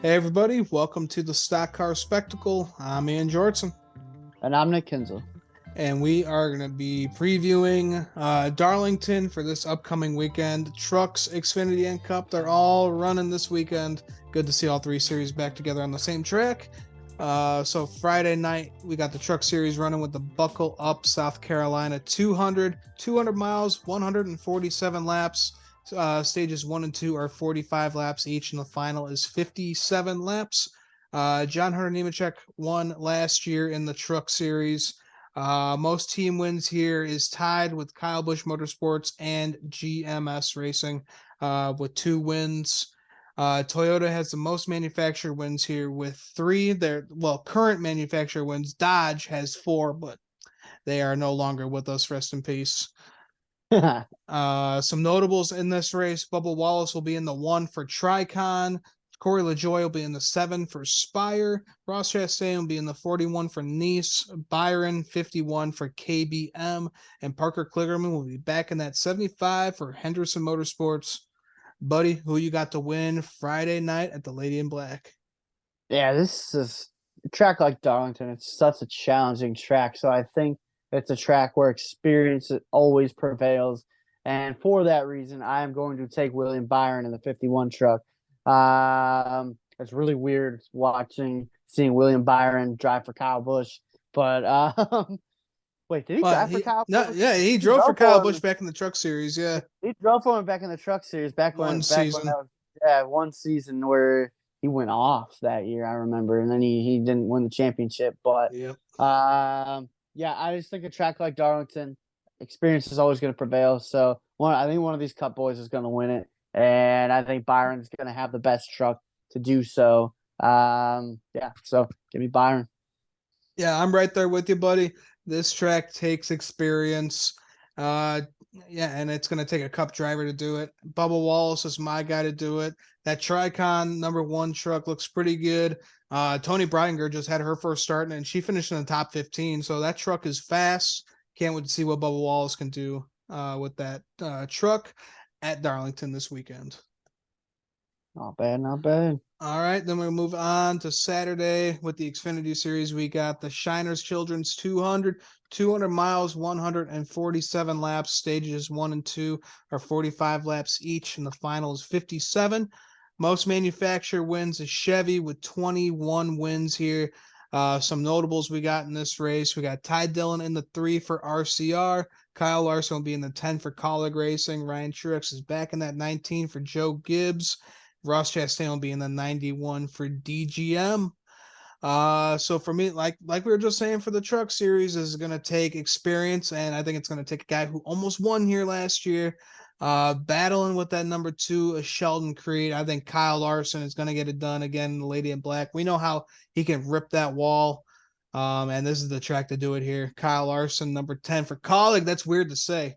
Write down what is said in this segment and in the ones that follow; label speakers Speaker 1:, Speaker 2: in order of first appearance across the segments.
Speaker 1: Hey everybody, welcome to the Stock Car Spectacle. I'm Ian Jortson.
Speaker 2: And I'm Nick Kinzel.
Speaker 1: And we are going to be previewing Darlington for this upcoming weekend. Trucks, Xfinity, and Cup, they're all running this weekend. Good to see all three series back together on the same track. So Friday night, we got the Truck Series running with the Buckle Up South Carolina 200 miles, 147 laps. Stages 1 and 2 are 45 laps each, and the final is 57 laps. John Hunter Nemechek won last year in the Truck Series. Most team wins here is tied with Kyle Busch Motorsports and GMS Racing with 2 wins. Toyota has the most manufacturer wins here with 3. Current manufacturer wins. Dodge has 4, but they are no longer with us. Rest in peace. Some notables in this race: Bubba Wallace will be in the 1 for Tricon. Corey LaJoie will be in the 7 for Spire. Ross Chastain will be in the 41 for Nice. Byron 51 for KBM, and Parker Kligerman will be back in that 75 for Henderson Motorsports. Buddy, who you got to win Friday night at the Lady in Black?
Speaker 2: Yeah, this is a track like Darlington. It's such a challenging track, so I think it's a track where experience always prevails. And for that reason, I am going to take William Byron in the 51 truck. It's really weird seeing William Byron drive for Kyle Busch. But wait, did he drive for Kyle Busch?
Speaker 1: Yeah, he drove for Kyle Busch back in the Truck Series. Yeah,
Speaker 2: he drove for him back in the Truck Series
Speaker 1: one season.
Speaker 2: One season where he went off that year, I remember, and then he didn't win the championship. But yeah, I just think a track like Darlington, experience is always going to prevail. So I think one of these Cup boys is going to win it, and I think Byron's going to have the best truck to do so. So give me Byron.
Speaker 1: Yeah, I'm right there with you, buddy. This track takes experience. And it's going to take a Cup driver to do it. Bubba Wallace is my guy to do it. That Tricon number 1 truck looks pretty good. Tony Breidinger just had her first start, and she finished in the top 15. So that truck is fast. Can't wait to see what Bubba Wallace can do with that truck at Darlington this weekend.
Speaker 2: Not bad.
Speaker 1: All right, then we'll move on to Saturday with the Xfinity Series. We got the Shiners Children's 200 miles, 147 laps. Stages 1 and 2 are 45 laps each, and the final is 57. Most manufacturer wins is Chevy with 21 wins here. Some notables we got in this race: we got Ty Dillon in the 3 for RCR. Kyle Larson will be in the 10 for Colleague Racing. Ryan Truex is back in that 19 for Joe Gibbs. Ross Chastain will be in the 91 for DGM. So for me, like we were just saying, for the Truck Series, is going to take experience, and I think it's going to take a guy who almost won here last year, battling with that number 2, Sheldon Creed. I think Kyle Larson is going to get it done again in the Lady in Black. We know how he can rip that wall, and this is the track to do it here. Kyle Larson, number 10 for Colleague. That's weird to say.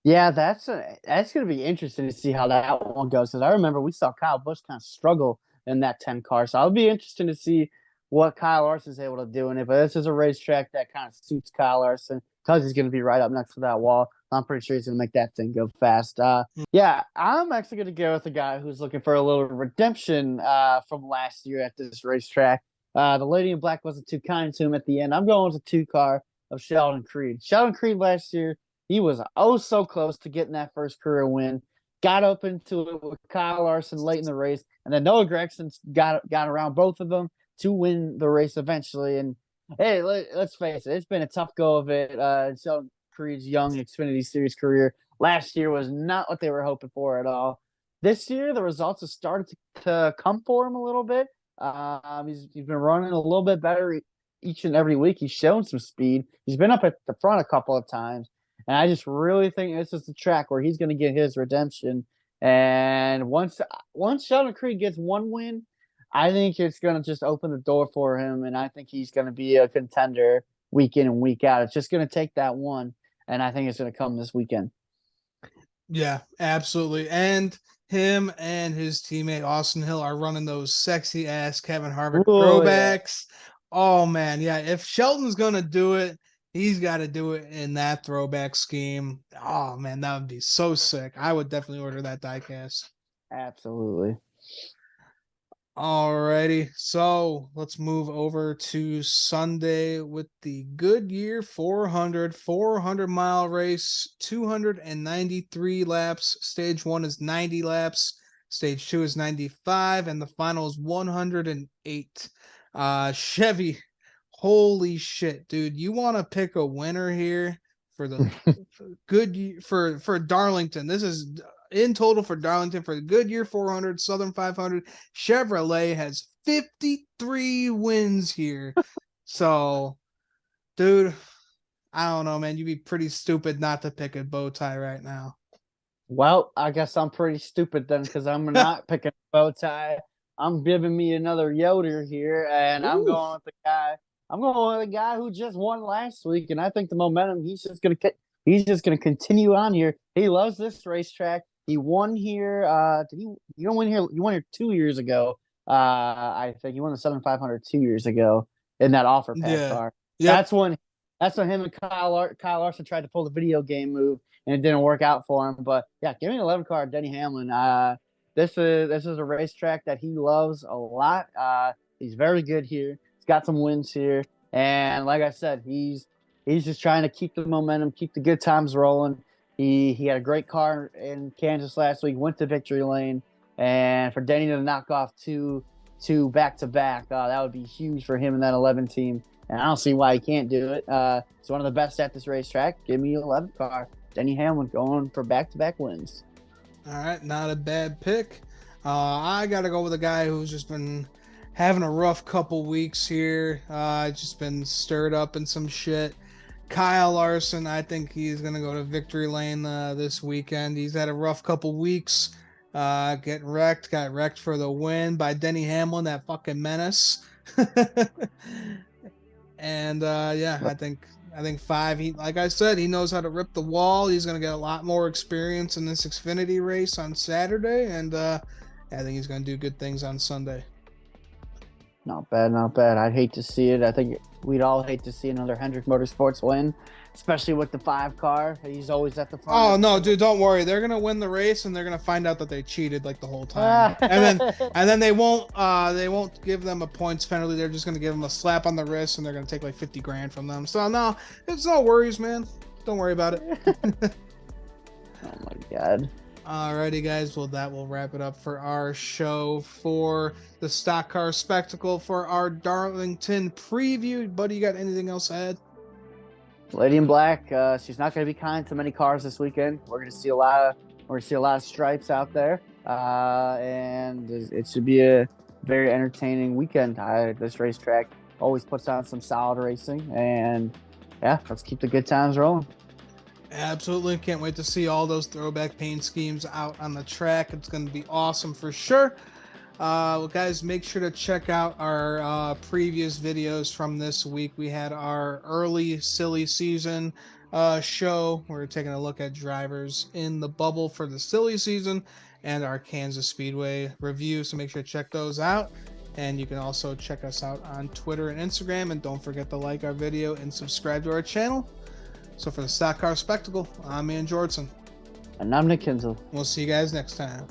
Speaker 2: Yeah, that's going to be interesting to see how that one goes, because I remember we saw Kyle Busch kind of struggle in that 10 car. So it'll be interesting to see what Kyle Larson's able to do in it. But this is a racetrack that kind of suits Kyle Larson because he's going to be right up next to that wall. I'm pretty sure he's going to make that thing go fast. Yeah, I'm actually going to go with a guy who's looking for a little redemption from last year at this racetrack. The Lady in Black wasn't too kind to him at the end. I'm going with a 2 car of Sheldon Creed. Sheldon Creed last year, he was so close to getting that first career win. Got up into it with Kyle Larson late in the race, and then Noah Gragson got around both of them to win the race eventually. And hey, let's face it, it's been a tough go of it. Sheldon Creed's young Xfinity Series career last year was not what they were hoping for at all. This year, the results have started to come for him a little bit. He's been running a little bit better each and every week. He's shown some speed. He's been up at the front a couple of times. And I just really think this is the track where he's going to get his redemption. And once Sheldon Creed gets one win, I think it's gonna just open the door for him, and I think he's gonna be a contender week in and week out. It's just gonna take that one, and I think it's gonna come this weekend.
Speaker 1: Yeah, absolutely. And him and his teammate Austin Hill are running those sexy ass Kevin Harvick
Speaker 2: Oh yeah,
Speaker 1: throwbacks. Oh man, yeah. If Shelton's gonna do it, he's got to do it in that throwback scheme. Oh man, that would be so sick. I would definitely order that diecast.
Speaker 2: absolutely.
Speaker 1: Alrighty, so let's move over to Sunday with the Goodyear 400 mile race, 293 laps. Stage 1 is 90 laps, stage 2 is 95, and the final is 108. Chevy, holy shit, dude. You want to pick a winner here for the for Darlington. This is in total for Darlington for the Goodyear 400, Southern 500. Chevrolet has 53 wins here. So, dude, I don't know, man. You'd be pretty stupid not to pick a bow tie right now.
Speaker 2: Well, I guess I'm pretty stupid then because I'm not picking a bow tie. I'm giving me another Yoder here, and I'm
Speaker 1: Ooh.
Speaker 2: going with the guy. I'm going with the guy who just won last week, and I think the momentum he's just gonna continue on here. He loves this racetrack. He won here. Did he? You don't win here. You won here 2 years ago. I think you won the Southern 500 2 years ago in that offer pack
Speaker 1: Yeah.
Speaker 2: car.
Speaker 1: Yep.
Speaker 2: That's when. That's when him and Kyle Larson tried to pull the video game move and it didn't work out for him. But yeah, give me an 11 car, Denny Hamlin. This is a racetrack that he loves a lot. He's very good here. He's got some wins here, and like I said, he's just trying to keep the momentum, keep the good times rolling. He had a great car in Kansas last week. Went to victory lane, and for Denny to knock off two back to back, that would be huge for him in that 11 team. And I don't see why he can't do it. He's one of the best at this racetrack. Give me 11 car. Denny Hamlin going for back-to-back wins.
Speaker 1: All right, not a bad pick. I got to go with a guy who's just been having a rough couple weeks here. Just been stirred up in some shit. Kyle Larson, I think he's going to go to victory lane this weekend. He's had a rough couple weeks. Got wrecked for the win by Denny Hamlin, that fucking menace. And yeah, I think 5. He, like I said, he knows how to rip the wall. He's gonna get a lot more experience in this Xfinity race on Saturday, and I think he's gonna do good things on Sunday.
Speaker 2: Not bad, not bad. I'd hate to see it. I think we'd all hate to see another Hendrick Motorsports win, especially with the 5 car. He's always at the front.
Speaker 1: Oh no, dude, don't worry. They're gonna win the race, and they're gonna find out that they cheated like the whole time, and then they won't give them a points penalty. They're just gonna give them a slap on the wrist, and they're gonna take like 50 grand from them. So no, it's no worries, man. Don't worry about it.
Speaker 2: Oh my god.
Speaker 1: Alrighty, guys. Well, that will wrap it up for our show for the Stock Car Spectacle for our Darlington preview. Buddy, you got anything else to add?
Speaker 2: Lady in Black, she's not going to be kind to many cars this weekend. We're going to see a lot of stripes out there, and it should be a very entertaining weekend. This racetrack always puts on some solid racing, and yeah, let's keep the good times rolling.
Speaker 1: Absolutely. Can't wait to see all those throwback paint schemes out on the track. It's going to be awesome for sure. Well, guys, make sure to check out our previous videos from this week. We had our early silly season show. We're taking a look at drivers in the bubble for the silly season and our Kansas Speedway review. So make sure to check those out. And you can also check us out on Twitter and Instagram. And don't forget to like our video and subscribe to our channel. So for the Stock Car Spectacle, I'm Ian Jordson.
Speaker 2: And I'm Nick Kinzel.
Speaker 1: We'll see you guys next time.